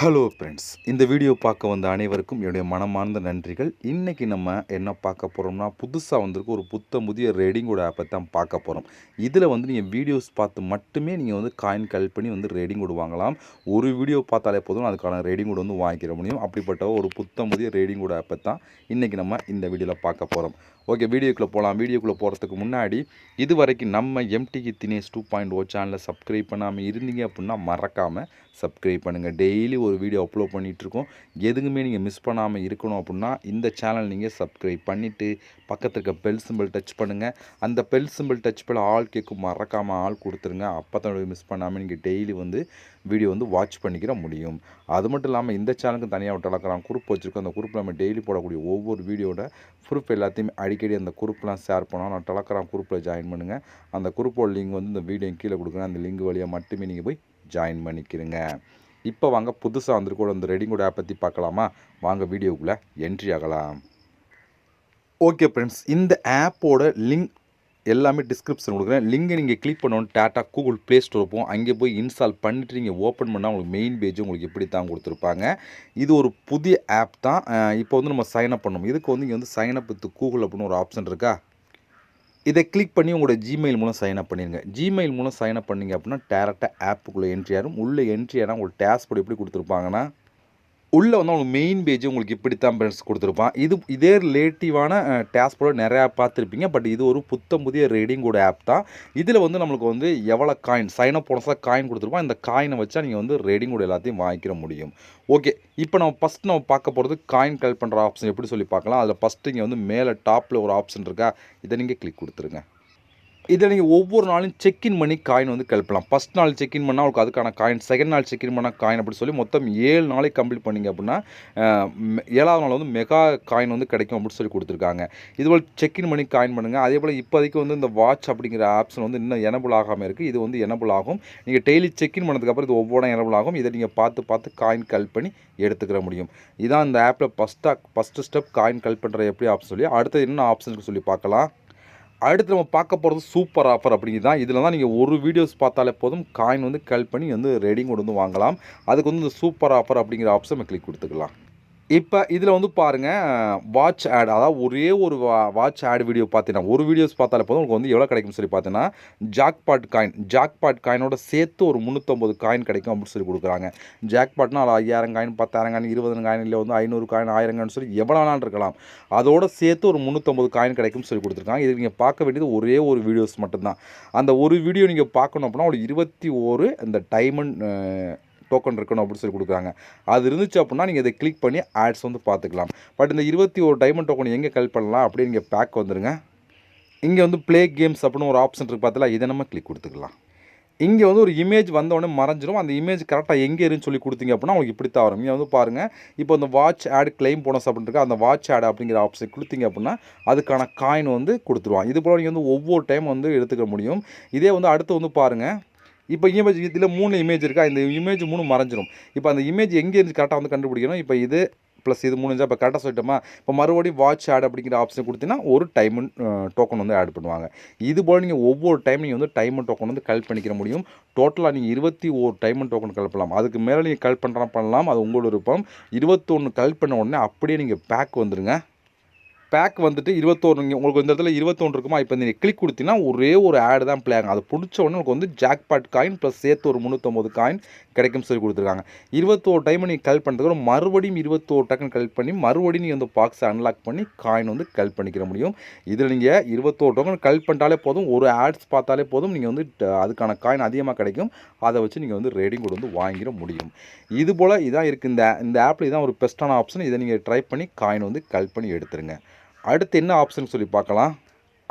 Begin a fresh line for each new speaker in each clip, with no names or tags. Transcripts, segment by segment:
Hello friends, இந்த video பார்க்க வந்த அனைவருக்கும் என்னுடைய மனமார்ந்த நன்றிகள். இன்றைக்கி நம்ம என்ன பார்க்க போகிறோம்னா, புதுசாக வந்திருக்க ஒரு புதிய ரேடிங்கோட ஆப்பை தான் பார்க்க போகிறோம். இதில் நீங்கள் வீடியோஸ் பார்த்து மட்டுமே நீங்கள் காயின் கலெக்ட் பண்ணி ரேடிங் கோட் வாங்கலாம். ஒரு வீடியோ பார்த்தாலே போதும் அதுக்கான ரேடிங் கோட் வாங்கிக்கிற முடியும். அப்படிப்பட்ட ஒரு புதிய ரேடிங் கோட் ஆப்பை தான் இன்றைக்கி நம்ம இந்த வீடியோவில் பார்க்க போகிறோம். ஓகே, வீடியோக்குள்ளே போகலாம். வீடியோக்குள்ளே போகிறதுக்கு முன்னாடி இது வரைக்கும் நம்ம எம்டிகி தினேஷ் 2.0 சேனலை சப்ஸ்கிரைப் பண்ணாமல் இருந்தீங்க அப்படின்னா மறக்காமல் சப்ஸ்கிரைப் பண்ணுங்கள். டெய்லி ஒரு வீடியோ அப்லோட் பண்ணிகிட்ருக்கோம். எதுவுமே நீங்கள் மிஸ் பண்ணாமல் இருக்கணும் அப்படின்னா இந்த சேனல் நீங்கள் சப்ஸ்கிரைப் பண்ணிவிட்டு பக்கத்தில் இருக்க பெல் சிம்பிள் டச் பண்ணுங்கள். அந்த பெல் சிம்பிள் டச் பண்ண ஆல் கேட்கும் மறக்காமல் ஆள் கொடுத்துருங்க. அப்போ தான் மிஸ் பண்ணாமல் நீங்கள் டெய்லி வீடியோ வாட்ச் பண்ணிக்கிற முடியும். அது மட்டும் இல்லாமல் இந்த சேனலுக்கு தனியாக ஒரு டெலகிராம் குரூப் வச்சுருக்கோம். அந்த குரூப்பில் நம்ம டெய்லி போடக்கூடிய ஒவ்வொரு வீடியோட ப்ரூஃப் எல்லாத்தையுமே அடிக்கடி அந்த குரூப்லாம் ஷேர் பண்ணோம். நான் டெலகிராம் குரூப்பில் ஜாயின் பண்ணுங்கள். அந்த குரூப்போட லிங்க் இந்த வீடியோ கீழே கொடுக்குறேன். அந்த லிங்க் வழியாக மட்டுமே நீங்கள் போய் ஜாயின் பண்ணிக்கிறங்க. இப்போ வாங்க புதுசாக வந்திருக்கோட அந்த ரேடிங் கோட் ஆப் பற்றி பார்க்கலாமா? வாங்க வீடியோக்குள்ளே என்ட்ரி ஆகலாம். ஓகே ஃப்ரெண்ட்ஸ், இந்த ஆப்போட லிங்க் எல்லாமே டிஸ்கிரிப்ஷன் கொடுக்குறேன். லிங்கை நீங்கள் கிளிக் பண்ணணும். டாட்டா கூகுள் ப்ளே ஸ்டோர் போகும். அங்கே போய் இன்ஸ்டால் பண்ணிவிட்டு நீங்கள் ஓப்பன் பண்ணால் உங்களுக்கு மெயின் பேஜ் உங்களுக்கு எப்படி தான் கொடுத்துருப்பாங்க. இது ஒரு புதிய ஆப் தான். இப்போ நம்ம சைன் அப் பண்ணணும். இதுக்கு இங்கே சைன் அப் வித் கூகுள் அப்படின்னு ஒரு ஆப்ஷன் இருக்கா, இதை கிளிக் பண்ணி உங்களோட ஜிமெயில் மூலம் சைன் அப் பண்ணிடுங்க. ஜிமெயில் மூலம் சைன் அப் பண்ணிங்க அப்படின்னா டேரெக்டாக ஆப்புக்குள்ளே என்ட்ரி ஆகும். உள்ளே என்ட்ரி ஆனால் உங்களுக்கு டேஷ்போர்ட் எப்படி கொடுத்துருப்பாங்கன்னா, உள்ளே அவங்க மெயின் பேஜ் உங்களுக்கு இப்படி தான் ஃப்ரெண்ட்ஸ் கொடுத்துருப்பான். இதே ரிலேட்டிவான டேஷ்போர்டு நிறையா பார்த்துருப்பீங்க. பட் இது ஒரு புதிய ரேடிங் கோட் ஆப் தான். இதில் நம்மளுக்கு எவ்வளோ காயின் சைன் அப் போனஸாக காயின் கொடுத்துருப்போம். இந்த காயினை வச்சா நீங்கள் ரேடிங் கோட் எல்லாத்தையும் வாங்கிக்கிற முடியும். ஓகே, இப்போ நம்ம பார்க்க போகிறது காயின் கலெக்ட் பண்ணுற ஆப்ஷன் எப்படி சொல்லி பார்க்கலாம். அதில் ஃபஸ்ட்டு இங்கே மேலே டாப்பில் ஒரு ஆப்ஷன் இருக்கா, இதை நீங்கள் கிளிக் கொடுத்துருங்க. இதில் நீங்கள் ஒவ்வொரு நாளும் செக்இன் பண்ணி காயின் கலப்பலாம். ஃபஸ்ட் நாள் செக்இன் பண்ணால் உங்களுக்கு அதுக்கான காயின், செகண்ட் நாள் செக்இன் பண்ணால் காயின் அப்படி சொல்லி மொத்தம் 7 நாளைக்கு கம்ப்ளீட் பண்ணிங்க அப்படின்னா 7ஆவது நாள் மெகா காயின் கிடைக்கும் அப்படின்னு சொல்லி கொடுத்துருக்காங்க. இதுபோல் செக்இன் பண்ணி காயின் பண்ணுங்கள். அதே போல் இப்போதைக்கு இந்த வாட்ச் அப்படிங்கிற ஆப்ஷன் இன்னும் எனபிள் ஆகாமல் இருக்குது. இது எனபிள் ஆகும். நீங்கள் டெய்லி செக்இன் பண்ணதுக்கப்புறம் இது ஒவ்வொன்றா எனபிள் ஆகும். இதை நீங்கள் பார்த்து காயின் கலெக்ட் பண்ணி எடுத்துக்கிற முடியும். இதான் இந்த ஆப்பில் ஃபஸ்ட்டு ஸ்டெப் காயின் கலெக்ட் பண்ணுற எப்படி ஆப்ஷன் சொல்லி. அடுத்தது என்ன ஆப்ஷனுக்கு சொல்லி பார்க்கலாம். அடுத்து நம்ம பார்க்க போகிறது சூப்பர் ஆஃபர் அப்படிங்கிறது தான். இதில் தான் நீங்கள் ஒரு வீடியோஸ் பார்த்தாலே போதும் காயின் கலெக்ட் பண்ணி ரேடிங் கோட் வாங்கலாம். அதுக்கு இந்த சூப்பர் ஆஃபர் அப்படிங்கிற ஆப்ஷன் நம்ம கிளிக் கொடுத்துக்கலாம். இப்போ இதில் பாருங்கள், வாட்ச் ஆட், அதாவது ஒரே ஒரு வாட்ச் ஆட் வீடியோ பார்த்தீங்கன்னா ஒரு வீடியோஸ் பார்த்தாலே போதும் உங்களுக்கு எவ்வளோ கிடைக்கும்னு சொல்லி பார்த்தீங்கன்னா ஜாக்பாட் காயினோட சேர்த்து ஒரு 350 காயின் கிடைக்கும் அப்படின்னு சொல்லி கொடுக்குறாங்க. ஜாக்பாட்னா அது 5000 காயின், 10,000 காயின், 20 காயின், இல்லை 500 காயின், 1000 காயின் சொல்லி எவ்வளோ வேணாலும் இருக்கலாம். அதோட சேர்த்து ஒரு 350 காயின் கிடைக்கும்னு சொல்லி கொடுத்துருக்காங்க. இது நீங்கள் பார்க்க வேண்டியது ஒரே ஒரு வீடியோஸ் மட்டும்தான். அந்த ஒரு வீடியோ நீங்கள் பார்க்கணும் அப்படின்னா ஒரு 21 இந்த டைமண்ட் டோக்கன் இருக்கணும் அப்படின்னு சொல்லி கொடுக்குறாங்க. அது இருந்துச்சு அப்படின்னா நீங்கள் இதை கிளிக் பண்ணி ஆட்ஸ் பார்த்துக்கலாம். பட் இந்த 21 டைமண்ட் டோக்கன் எங்கே கலெக்ட் பண்ணலாம் அப்படின்னு நீங்கள் பேக் வந்துடுங்க. இங்கே ப்ளே கேம்ஸ் அப்படின்னு ஒரு ஆப்ஷன் இருக்குது பார்த்தீங்களா, இதை நம்ம கிளிக் கொடுத்துக்கலாம். இங்கே ஒரு இமேஜ் வந்தோடனே மறைஞ்சிரும். அந்த இமேஜ் கரெக்டாக எங்கே இருக்குன்னு சொல்லி கொடுத்தீங்க அப்படின்னா உங்களுக்கு இப்படி தான் வரும். இங்கே பாருங்கள், இப்போ இந்த வாட்ச் ஆட் கிளைம் போனஸ் அப்படின்னு இருக்குது. அந்த வாட்ச் ஆட் அப்படிங்கிற ஆப்ஷன் கொடுத்தீங்க அப்படின்னா அதுக்கான காயின் கொடுத்துருவாங்க. இது போல் நீங்கள் ஒவ்வொரு டைம் எடுத்துக்க முடியும். இதே அடுத்து பாருங்கள், இப்போ இமேஜ் இதில் 3 இமேஜ் இருக்கா, இந்த இமேஜ் 3 மறைஞ்சிரும். இப்போ அந்த இமேஜ் எங்கே இருந்து கரெக்டாக கண்டுபிடிக்கணும். இப்போ இது ப்ளஸ் இது 3 இப்போ கரெக்டாக சொல்லிட்டோமா. இப்போ மறுபடியும் வாட்ச் ஆட் அப்படிங்கிற ஆப்ஷன் கொடுத்தீங்கன்னா ஒரு டைமண்ட் டோக்கன் ஆட் பண்ணுவாங்க. இது போல் நீங்கள் ஒவ்வொரு டைம் நீங்கள் டைமண்ட் டோக்கன் கலெக்ட் பண்ணிக்கிற முடியும். டோட்டலாக நீங்கள் 21 டைமண்ட் டோக்கன் கலெக்ட் அதுக்கு மேலே நீங்கள் கலெக்ட் பண்ணலாம், அது உங்களோட விருப்பம். 21 கலெக்ட் பண்ண உடனே அப்படியே நீங்கள் பேக் வந்துடுங்க. பேக் 21 உங்களுக்கு இந்த இடத்துல 21 இருக்குமா. இப்போ நீங்கள் கிளிக் கொடுத்தீங்கன்னா ஒரே ஒரு ஆடு தான் ப்ளே ஆகும். அது பிடிச்ச உடனே உங்களுக்கு ஜாக்பாட் காயின் ப்ளஸ் சேர்த்து ஒரு 350 காயின் கிடைக்கும் சொல்லி கொடுத்துருக்காங்க. 21 டைம் நீங்கள் கலெக்ட் பண்ணுறதுக்கு மறுபடியும் 21 டக்குன்னு கலெக்ட் பண்ணி மறுபடியும் நீங்கள் பாக்ஸை அன்லாக் பண்ணி காயின் கலெக்ட் பண்ணிக்கிற முடியும். இதில் நீங்கள் 21 டோக்கன் கலெக்ட் பண்ணிட்டாலே போதும், ஒரு ஆட்ஸ் பார்த்தாலே போதும், நீங்கள் அதுக்கான காயின் அதிகமாக கிடைக்கும். அதை வச்சு நீங்கள் ரேடிங் கோட் வாங்கிட முடியும். இதுபோல் இதான் இருக்குது இந்த ஆப்பில். இதான் ஒரு பெஸ்ட்டான ஆப்ஷன். இதை நீங்கள் ட்ரை பண்ணி காயின் கலெக்ட் பண்ணி எடுத்துருங்க. அடுத்து என்ன ஆப்ஷன் சொல்லி பார்க்கலாம்.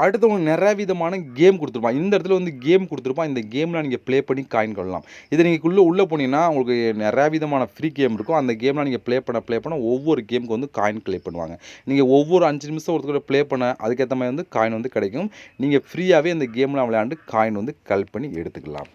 அடுத்து உங்களுக்கு நிறைய விதமான கேம் கொடுத்துருப்பான். இந்த இடத்துல கேம் கொடுத்துருப்பான். இந்த கேம்லாம் நீங்கள் ப்ளே பண்ணி காயின் கொள்ளலாம். இதை நீங்கள் உள்ளே போனீங்கன்னா உங்களுக்கு நிறையா விதமான ஃப்ரீ கேம் இருக்கும். அந்த கேம்லாம் நீங்கள் ப்ளே பண்ண ஒவ்வொரு கேமுக்கு காயின் க்ளே பண்ணுவாங்க. நீங்கள் ஒவ்வொரு 5 நிமிஷம் ஒருத்தர் ப்ளே பண்ண அதுக்கேற்ற மாதிரி காயின் கிடைக்கும். நீங்கள் ஃப்ரீயாகவே இந்த கேம்லாம் விளையாண்டு காயின் கலெக்ட் பண்ணி எடுத்துக்கலாம்.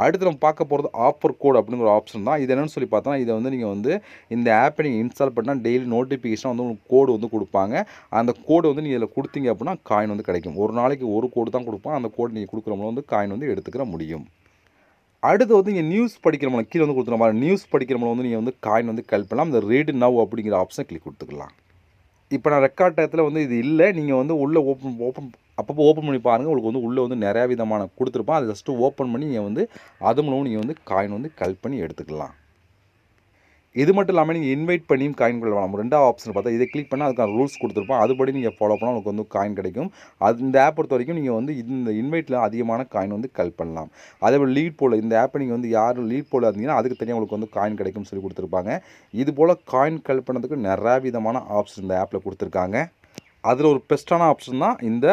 அடுத்து நம்ம பார்க்க போகிறது ஆஃபர் கோட் அப்படிங்கிற ஒரு ஆப்ஷன் தான். இது என்னென்னு சொல்லி பார்த்தோன்னா, இதை நீங்கள் இந்த ஆப்பை நீங்கள் இன்ஸ்டால் பண்ணால் டெய்லி நோட்டிஃபிகேஷன் உங்களுக்கு கோடு கொடுப்பாங்க. அந்த கோடு நீங்கள் இதில் கொடுத்தீங்க அப்படின்னா காயின் கிடைக்கும். ஒரு நாளைக்கு ஒரு கோடு தான் கொடுப்பான். அந்த கோடு நீங்கள் கொடுக்குறவங்க காயின் எடுத்துக்கிற முடியும். அடுத்து வந்து நீங்கள் நியூஸ் படிக்கிறவங்க கீழே வந்து கொடுத்துருமா நியூஸ் படிக்கிறவங்க வந்து நீங்கள் வந்து காயின் வந்து கலெக்ட் பண்ணலாம். இந்த ரீட் நவ் அப்படிங்கிற ஆப்ஷன் கிளிக் கொடுத்துக்கலாம். இப்போ நான் ரெக்கார்ட் டயத்தில் வந்து இது இல்லை, நீங்கள் வந்து உள்ளே அப்பப்போ ஓப்பன் பண்ணி பாருங்கள். உங்களுக்கு வந்து உள்ளே வந்து நிறையா விதமான கொடுத்துருப்பான். அதை ஜஸ்ட்டு ஓப்பன் பண்ணி நீங்கள் வந்து அது மூலமும் நீங்கள் வந்து காயின் வந்து கலெக்ட் பண்ணி எடுத்துக்கலாம். இது மட்டும் இல்லாமல் நீங்கள் இன்வைட் பண்ணியும் காயின் கொள்ளலாம். ரெண்டாவது ஆப்ஷன் பார்த்தா இதை கிளிக் பண்ணால் அதுக்கான ரூல்ஸ் கொடுத்துருப்போம். அதுபடி நீங்கள் ஃபாலோ பண்ணால் உங்களுக்கு வந்து காயின் கிடைக்கும். அது இந்த ஆப் பொறுத்த வரைக்கும் நீங்கள் வந்து இந்த இன்வைட்டில் அதிகமான காயின் வந்து கலெக்ட் பண்ணலாம். அதேபோல் லீட் போல் இந்த ஆப்பை நீங்கள் வந்து யார் லீட் போல் இருந்தீங்கன்னா அதுக்கு தனியாக உங்களுக்கு வந்து காயின் கிடைக்கும்னு சொல்லி கொடுத்துருப்பாங்க. இது போல் காயின் கலெக்ட் பண்ணுறதுக்கு நிறையா விதமான ஆப்ஷன் இந்த ஆப்பில் கொடுத்துருக்காங்க. அதில் ஒரு பெஸ்ட்டான ஆப்ஷன் தான் இந்த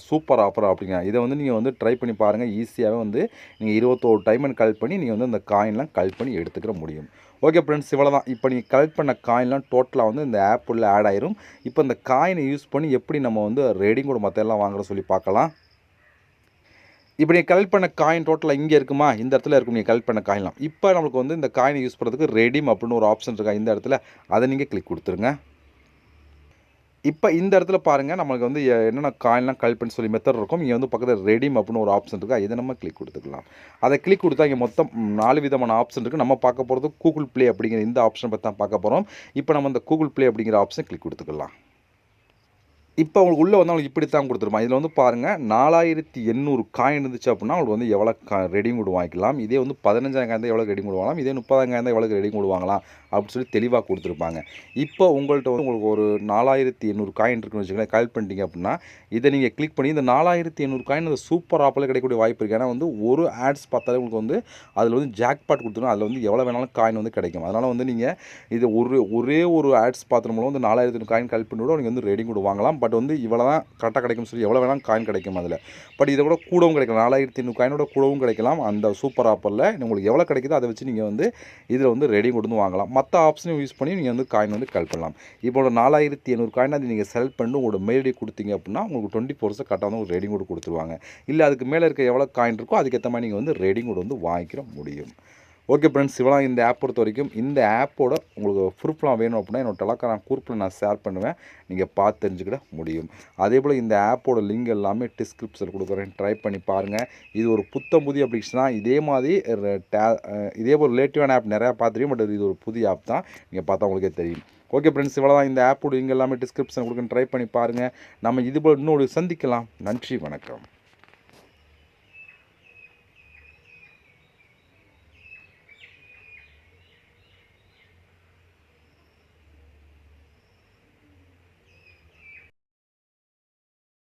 சூப்பர் ஆஃபர் அப்படிங்க. இதை வந்து நீங்கள் வந்து ட்ரை பண்ணி பாருங்கள். ஈஸியாகவே வந்து நீங்கள் 21 டைமண்ட் கலெக்ட் பண்ணி நீங்கள் வந்து அந்த காயின்லாம் கலெக்ட் பண்ணி எடுத்துக்கிற முடியும். ஓகே ஃப்ரெண்ட்ஸ், இவ்வளோ தான். இப்போ நீங்கள் கலெக்ட் பண்ண காயின்லாம் டோட்டலாக வந்து இந்த ஆப் உள்ள ஆட் ஆயிரும். இப்போ இந்த காயினை யூஸ் பண்ணி எப்படி நம்ம வந்து ரேடிங் கூட மற்ற எல்லாம் வாங்குற சொல்லி பார்க்கலாம். இப்போ நீங்கள் கலெக்ட் பண்ண காயின் டோட்டலாக இங்கே இருக்குமா, இந்த இடத்துல இருக்கும் நீங்கள் கலெக்ட் பண்ண காயின்லாம். இப்போ நம்மளுக்கு வந்து இந்த காயினை யூஸ் பண்ணுறதுக்கு ரெடீம் அப்படின்னு ஒரு ஆப்ஷன் இருக்கா இந்த இடத்துல, அதை நீங்கள் கிளிக் கொடுத்துருங்க. இப்போ இந்த இடத்துல பாருங்கள், நம்மளுக்கு வந்து என்னென்ன காயின்லாம் கலெக்ட் பண்ணி சொல்லி மெத்தட் இருக்கும். இங்கே வந்து பக்கத்தில் ரெடீம் அப்படின்னு ஒரு ஆப்ஷன் இருக்கா, இதை நம்ம கிளிக் கொடுத்துக்கலாம். அதை கிளிக் கொடுத்தா இங்கே மொத்தம் 4 விதமான ஆப்ஷன் இருக்குது. நம்ம பார்க்க போகிறது கூகுள் ப்ளே அப்படிங்கிற இந்த ஆப்ஷன் பற்றி தான் பார்க்க போகிறோம். இப்போ நம்ம இந்த கூகுள் ப்ளே அப்படிங்கிற ஆப்ஷன் கிளிக் கொடுத்துக்கலாம். இப்போ உங்களுக்கு உள்ளே வந்து அவங்களுக்கு இப்படி தான் கொடுத்துருப்பான். இதில் வந்து பாருங்கள், 4800 காயின் இருந்துச்சு அப்படின்னா உங்களுக்கு வந்து எவ்வளோ ரெடிமேட் வாங்கிக்கலாம். இதே வந்து 15,000 தான் எவ்வளோ ரெடிமேட் வாங்கலாம், இதே 30,000 தான் எவ்வளோ ரெடிமேட் வாங்கலாம் அப்படின்னு சொல்லி தெளிவாக கொடுத்துருப்பாங்க. இப்போ உங்கள்கிட்ட வந்து உங்களுக்கு ஒரு 4800 காயின் இருக்குன்னு வச்சுக்கோங்களேன், கலெக்ட் பண்ணிட்டீங்க அப்படின்னா இதை நீங்கள் கிளிக் பண்ணி இந்த 4800 காயின் அந்த சூப்பர் ஆப்பில் கிடைக்கக்கூடிய வாய்ப்பு இருக்குது. ஏன்னா வந்து ஒரு ஆட்ஸ் பார்த்தாலே உங்களுக்கு வந்து அதில் வந்து ஜாக்பாட் கொடுத்துரும். அதில் வந்து எவ்வளோ வேணாலும் காயின் வந்து கிடைக்கும். அதனால் வந்து நீங்கள் இது ஒரே ஒரு ஆட்ஸ் பார்த்துட்டு மூலம் வந்து 4800 காயின் கலெக்ட் பண்ணி கூட நீங்கள் வந்து ரெடிமேட் வாங்கலாம். பட் வந்து இவ்வளோ தான் கரெக்டாக கிடைக்கும்னு சொல்லி எவ்வளோ வேணாலும் காயின் கிடைக்கும் அதில். பட் இதை கூட கூடவும் கிடைக்கலாம், 4800 காயினோட கூடவும் கிடைக்கலாம். அந்த சூப்பர் ஆப்பரில் உங்களுக்கு எவ்வளோ கிடைக்குதோ அதை வச்சு நீங்கள் வந்து இதில் வந்து ரெடிமேட் வந்து வாங்கலாம். மற்ற ஆப்ஷனையும் யூஸ் பண்ணி நீங்கள் வந்து காயின் வந்து கலெக்ட் பண்ணலாம். இப்போ 4800 காயின் அது நீங்கள் செலக்ட் பண்ணி உங்களோட மெயில் ஐடி கொடுத்தீங்க அப்படின்னா உங்களுக்கு 24 கரெக்டாக வந்து ஒரு ரெடிமேட் கொடுத்துருவாங்க. இல்லை அதுக்கு மேலே இருக்க எவ்வளோ காயின் இருக்கோ அதுக்கேற்ற மாதிரி நீங்கள் வந்து ரெடிமேட் வந்து வாங்கிக்கிற முடியும். ஓகே ஃப்ரெண்ட்ஸ், இவ்வளோ இந்த ஆப் பொறுத்த வரைக்கும். இந்த ஆப்போட உங்களுக்கு ப்ரூஃப்லாம் வேணும் அப்படின்னா என்னோட டெலகிராம் குரூப்பில் நான் ஷேர் பண்ணுவேன், நீங்கள் பார்த்து தெரிஞ்சுக்கிட முடியும். அதே போல் இந்த ஆப்போட லிங்க் எல்லாமே டிஸ்கிரிப்ஷனில் கொடுக்குறேன், ட்ரை பண்ணி பாருங்கள். இது ஒரு புதிய அப்ளிகேஷன் தான். இதே மாதிரி இதே ஒரு ரிலேட்டிவான ஆப் நிறையா பார்த்துருக்கீங்க, பட் இது ஒரு புதிய ஆப் தான், நீங்கள் பார்த்தா உங்களுக்கே தெரியும். ஓகே ஃப்ரெண்ட்ஸ், இவ்வளோ தான். இந்த ஆப்போட லிங்க் எல்லாமே டிஸ்கிரிப்ஷனில் கொடுக்குறேன், ட்ரை பண்ணி பாருங்கள். நம்ம இது போல் இன்னொரு சந்திக்கலாம். நன்றி, வணக்கம்.